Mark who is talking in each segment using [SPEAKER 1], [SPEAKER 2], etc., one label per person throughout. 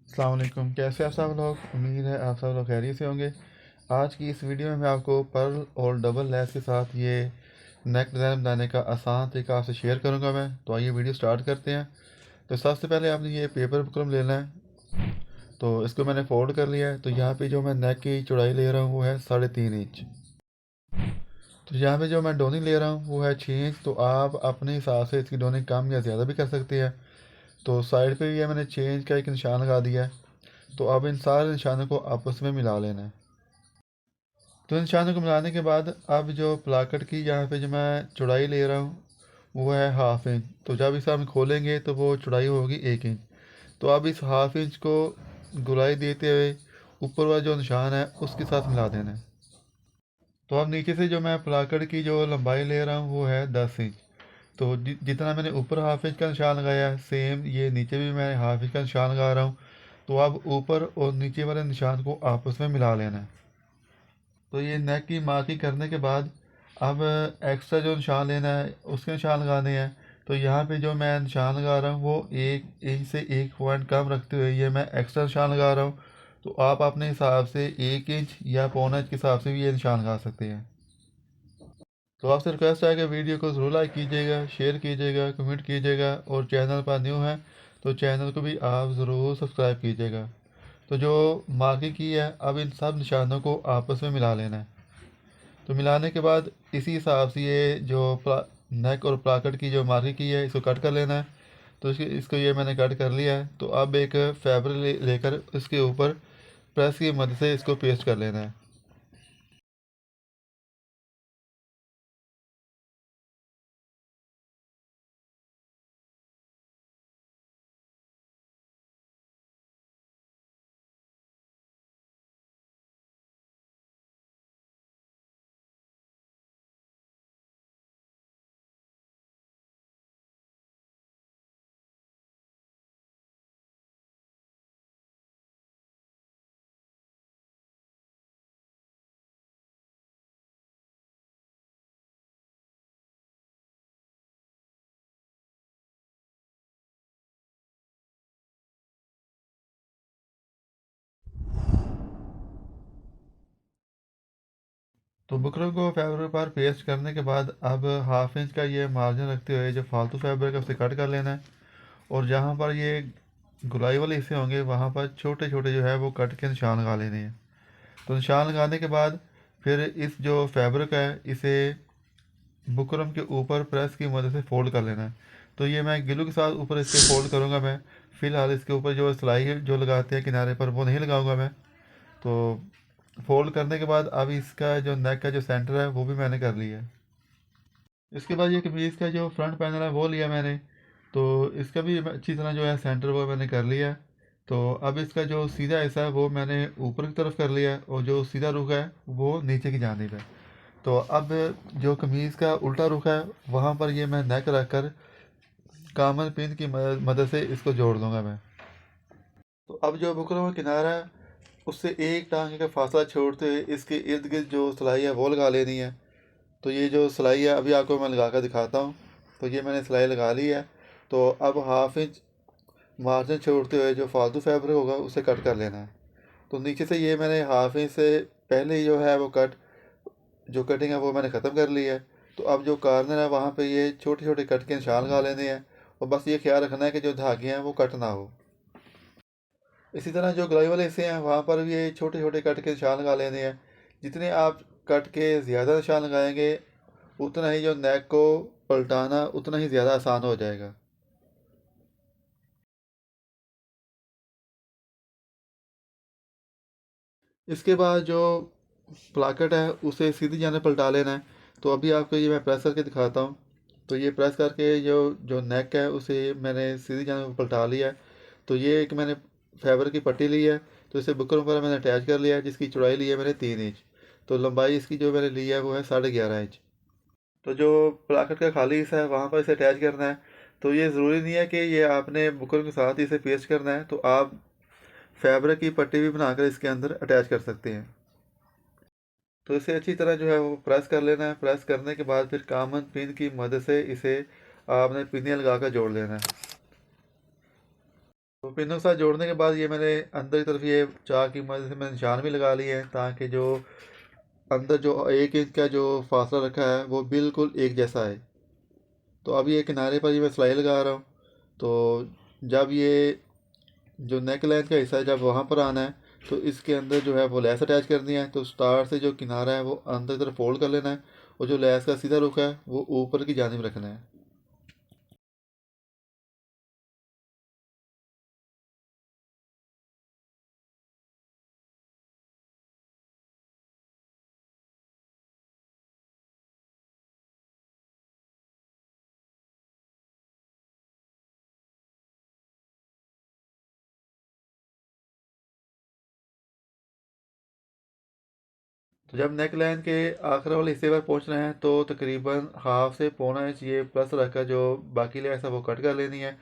[SPEAKER 1] अस्सलाम वालेकुम। कैसे आप सब लोग? उम्मीद है आप सब लोग खैरियत से होंगे। आज की इस वीडियो में मैं आपको पर्ल और डबल लेस के साथ ये नेक डिज़ाइन बनाने का आसान तरीका आपसे शेयर करूंगा मैं। तो आइए वीडियो स्टार्ट करते हैं। तो सबसे पहले आपने ये पेपर बुकरम लेना है। तो इसको मैंने फोल्ड कर लिया है। तो यहाँ पे जो मैं नेक की चौड़ाई ले रहा हूँ वो है 3.5 इंच। तो यहाँ पे जो मैं डोनिंग ले रहा हूँ वो है 6 इंच। तो आप अपने हिसाब से इसकी डोनिंग कम या ज़्यादा भी कर सकते हैं। तो साइड पे ये मैंने 6 इंच का एक निशान लगा दिया है। तो अब इन सारे निशानों को आपस में मिला लेना है। तो निशानों को मिलाने के बाद अब जो प्लाकट की यहाँ पे जो मैं चौड़ाई ले रहा हूँ वो है 1/2 इंच। तो जब इसे हम खोलेंगे तो वो चौड़ाई होगी 1 इंच। तो अब इस 1/2 इंच को गुलाई देते हुए ऊपर वाला जो निशान है उसके साथ मिला देना है। तो अब नीचे से जो मैं प्लाकट की जो लंबाई ले रहा हूँ वो है 10 इंच। तो जितना मैंने ऊपर 1/2 इंच का निशान लगाया है सेम ये नीचे भी मैं 1/2 इंच का निशान लगा रहा हूँ। तो अब ऊपर और नीचे वाले निशान को आपस में मिला लेना है। तो ये नेक की मार्किंग करने के बाद अब एक्स्ट्रा जो निशान लेना है उसके निशान लगाने हैं। तो यहाँ पे जो मैं निशान लगा रहा हूँ वो 1 इंच से 1 पॉइंट कम रखते हुए ये मैं एक्स्ट्रा निशान लगा रहा हूँ। तो आप अपने हिसाब से 1 इंच या पौना इंच के हिसाब से भी ये निशान लगा सकते हैं। तो आपसे रिक्वेस्ट है कि वीडियो को ज़रूर लाइक कीजिएगा, शेयर कीजिएगा, कमेंट कीजिएगा और चैनल पर न्यू है तो चैनल को भी आप ज़रूर सब्सक्राइब कीजिएगा। तो जो मार्किंग की है अब इन सब निशानों को आपस में मिला लेना है। तो मिलाने के बाद इसी हिसाब से ये जो नेक और प्लाकेट की जो मार्किंग की है इसको कट कर लेना है। तो इसको ये मैंने कट कर लिया है। तो अब एक फैब्रिक लेकर इसके ऊपर प्रेस की मदद से इसको पेस्ट कर लेना है। तो बुकरम को फैब्रिक पर पेस्ट करने के बाद अब 1/2 इंच का ये मार्जिन रखते हुए जो फालतू फैब्रिक है उसे कट कर लेना है। और जहाँ पर ये गुलाई वाले हिस्से होंगे वहाँ पर छोटे छोटे जो है वो कट के निशान लगा लेने हैं। तो निशान लगाने के बाद फिर इस जो फैब्रिक है इसे बुकरम के ऊपर प्रेस की मदद से फोल्ड कर लेना है। तो ये मैं ग्लू के साथ ऊपर इसके फोल्ड करूँगा मैं। फ़िलहाल इसके ऊपर जो सिलाई है जो लगाते हैं किनारे पर वो नहीं लगाऊंगा मैं। तो फोल्ड करने के बाद अब इसका जो नेक का जो सेंटर है वो भी मैंने कर लिया है। इसके बाद ये कमीज़ का जो फ्रंट पैनल है वो लिया मैंने। तो इसका भी अच्छी तरह जो है सेंटर वो मैंने कर लिया है। तो अब इसका जो सीधा हिस्सा है वो मैंने ऊपर की तरफ कर लिया है और जो सीधा रुख है वो नीचे की जानिब है। तो अब जो कमीज़ का उल्टा रुख है वहाँ पर ये मैं नेक रख कर कामन पिन की मदद से इसको जोड़ दूंगा मैं। तो अब जो बुकरम का किनारा है उससे एक टांगे का फासला छोड़ते हुए इसके इर्द गिर्द जो सिलाई है वो लगा लेनी है। तो ये जो सिलाई है अभी आपको मैं लगा कर दिखाता हूँ। तो ये मैंने सिलाई लगा ली है। तो अब 1/2 इंच मार्जिन छोड़ते हुए जो फालतू फैब्रिक होगा उसे कट कर लेना है। तो नीचे से ये मैंने 1/2 इंच से पहले ही जो है वो जो कटिंग है वो मैंने ख़त्म कर ली है। तो अब जो कॉर्नर है वहाँ पे ये छोटे छोटे कट के निशान लगा लेने हैं। और बस ये ख्याल रखना है कि जो धागे हैं वो कट ना हो। इसी तरह जो गलाई वाले हिस्से हैं वहाँ पर भी ये छोटे छोटे कट के निशान लगा लेने हैं। जितने आप कट के ज़्यादा निशान लगाएंगे उतना ही जो नेक को पलटाना उतना ही ज़्यादा आसान हो जाएगा। इसके बाद जो प्लाकेट है उसे सीधी जाने पलटा लेना है। तो अभी आपको ये मैं प्रेस करके दिखाता हूँ। तो ये प्रेस करके जो जो नेक है उसे मैंने सीधी जाने पलटा लिया है। तो ये एक मैंने फाइबर की पट्टी ली है। तो इसे बुकरम पर मैंने अटैच कर लिया है जिसकी चौड़ाई ली है मैंने 3 इंच। तो लंबाई इसकी जो मैंने ली है वो है 11.5 इंच। तो जो प्लाकेट का खाली हिस्सा है वहाँ पर इसे अटैच करना है। तो ये ज़रूरी नहीं है कि ये आपने बुकरम के साथ ही इसे पेस्ट करना है। तो आप फैब्रिक की पट्टी भी बनाकर इसके अंदर अटैच कर सकते हैं। तो इसे अच्छी तरह जो है वो प्रेस कर लेना है। प्रेस करने के बाद फिर कामन पिन की मदद से इसे आपने पिनिया लगा कर जोड़ लेना है। तो पिनों के साथ जोड़ने के बाद ये मैंने अंदर की तरफ ये चाक की मदद से मैंने निशान भी लगा लिए हैं, ताकि जो अंदर जो 1 इंच का जो फासला रखा है वो बिल्कुल एक जैसा है। तो अब ये किनारे पर ये मैं सिलाई लगा रहा हूँ। तो जब ये जो नेक लाइन का हिस्सा है जब वहाँ पर आना है तो इसके अंदर जो है वो लेस अटैच करनी है। तो स्टार्ट से जो किनारा है वो अंदर की तरफ फोल्ड कर लेना है और जो लेस का सीधा रुख है वो ऊपर की जानिब रखना है। तो जब नेक लाइन के आखिर वाले हिस्से पर पहुंचना है तो तकरीबन हाफ से पौना इंच ये प्लस रखकर जो बाकी लेस है वो कट कर लेनी है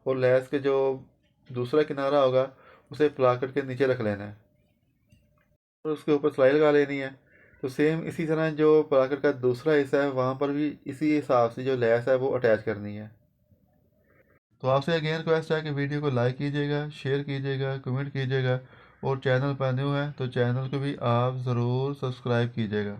[SPEAKER 1] और लेस के जो दूसरा किनारा होगा उसे प्लाकेट के नीचे रख लेना है और उसके ऊपर सिलाई लगा लेनी है। तो सेम इसी तरह जो प्लाकेट का दूसरा हिस्सा है वहाँ पर भी इसी हिसाब से जो लेस है वो अटैच करनी है। तो आपसे अगेन रिक्वेस्ट है कि वीडियो को लाइक कीजिएगा, शेयर कीजिएगा, कमेंट कीजिएगा और चैनल पर न्यू है तो चैनल को भी आप ज़रूर सब्सक्राइब कीजिएगा।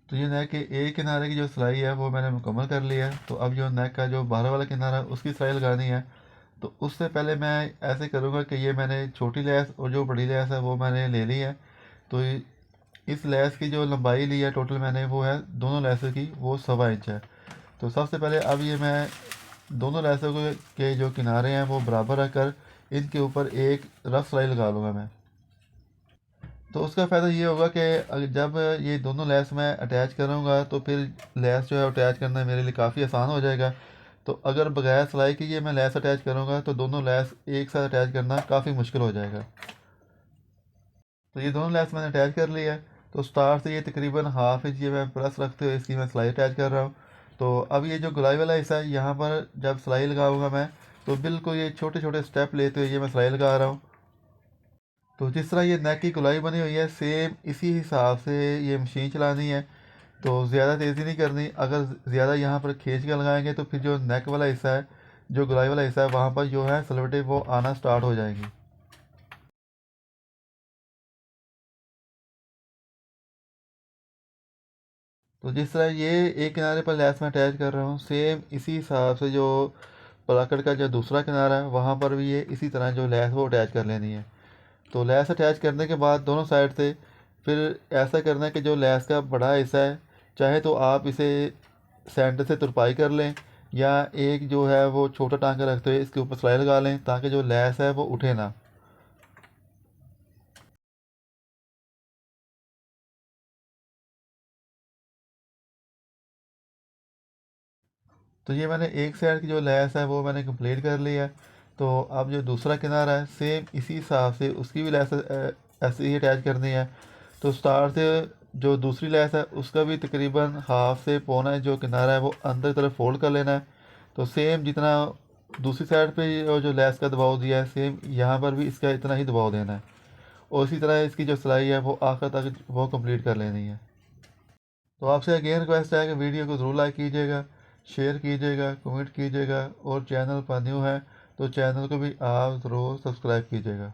[SPEAKER 1] तो ये नेक के एक किनारे की जो सिलाई है वो मैंने मुकम्मल कर लिया है। तो अब जो नेक का जो बाहर वाला किनारा है उसकी सिलाई लगानी है। तो उससे पहले मैं ऐसे करूँगा कि ये मैंने छोटी लेस और जो बड़ी लेस है वो मैंने ले ली है। तो इस लेस की जो लंबाई ली है टोटल मैंने वो है दोनों लेसों की वो 1.25 इंच है। तो सबसे पहले अब ये मैं दोनों लेसों के जो किनारे हैं वो बराबर रखकर इनके ऊपर एक रफ सिलाई लगा लूँगा मैं। तो उसका फ़ायदा ये होगा कि जब ये दोनों लेस मैं अटैच करूँगा तो फिर लेस जो है अटैच करना मेरे लिए काफ़ी आसान हो जाएगा। तो अगर बगैर सिलाई के ये मैं लेस अटैच करूँगा तो दोनों लेस एक साथ अटैच करना काफ़ी मुश्किल हो जाएगा। तो ये दोनों लेस मैंने अटैच कर लिया है। तो स्टार्ट से ये तकरीबन हाफ इंच ये मैं प्रेस रखते हुए इसकी मैं सिलाई अटैच कर रहा हूँ। तो अब ये जो गुलाई वाला हिस्सा है यहाँ पर जब सिलाई लगाऊंगा मैं तो बिल्कुल ये छोटे छोटे स्टेप लेते हुए ये मैं सिलाई लगा रहा हूँ। तो जिस तरह ये नेक की गुलाई बनी हुई है सेम इसी हिसाब से ये मशीन चलानी है। तो ज़्यादा तेज़ी नहीं करनी। अगर ज़्यादा यहाँ पर खींच कर लगाएंगे तो फिर जो नेक वाला हिस्सा है जो गुलाई वाला हिस्सा है वहाँ पर जो है सलवटें वो आना स्टार्ट हो जाएंगी। तो जिस तरह ये एक किनारे पर लेस में अटैच कर रहा हूँ सेम इसी हिसाब से जो पलाकड़ का जो दूसरा किनारा है वहाँ पर भी ये इसी तरह जो लेस वो अटैच कर लेनी है। तो लेस अटैच करने के बाद दोनों साइड से फिर ऐसा करना है कि जो लेस का बड़ा हिस्सा है चाहे तो आप इसे सेंटर से तुरपाई कर लें या एक जो है वो छोटा टांका रखते हुए इसके ऊपर सिलाई लगा लें ताकि जो लेस है वो उठे ना। तो ये मैंने एक साइड की जो लेस है वो मैंने कंप्लीट कर ली है। तो अब जो दूसरा किनारा है सेम इसी हिसाब से उसकी भी लेस ऐसे ही अटैच करनी है। तो स्टार्ट से जो दूसरी लेस है उसका भी तकरीबन हाफ से पौना इंच जो किनारा है वो अंदर की तरफ फोल्ड कर लेना है। तो सेम जितना दूसरी साइड पे जो लेस का दबाव दिया है सेम यहाँ पर भी इसका इतना ही दबाव देना है और इसी तरह इसकी जो सिलाई है वो आखिर तक वो कंप्लीट कर लेनी है। तो आपसे अगेन रिक्वेस्ट है कि वीडियो को ज़रूर लाइक कीजिएगा, शेयर कीजिएगा, कमेंट कीजिएगा और चैनल पर न्यू है तो चैनल को भी आप ज़रूर सब्सक्राइब कीजिएगा।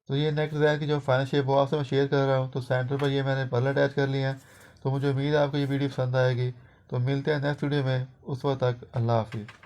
[SPEAKER 1] तो ये नेक्स्ट डिज़ाइन की जो फाइनल शेप वो आपसे मैं शेयर कर रहा हूँ। तो सेंटर पर ये मैंने पर्ल अटैच कर लिया है। तो मुझे उम्मीद है आपको ये वीडियो पसंद आएगी। तो मिलते हैं नेक्स्ट वीडियो में, उस वक्त तक अल्लाह हाफिज़।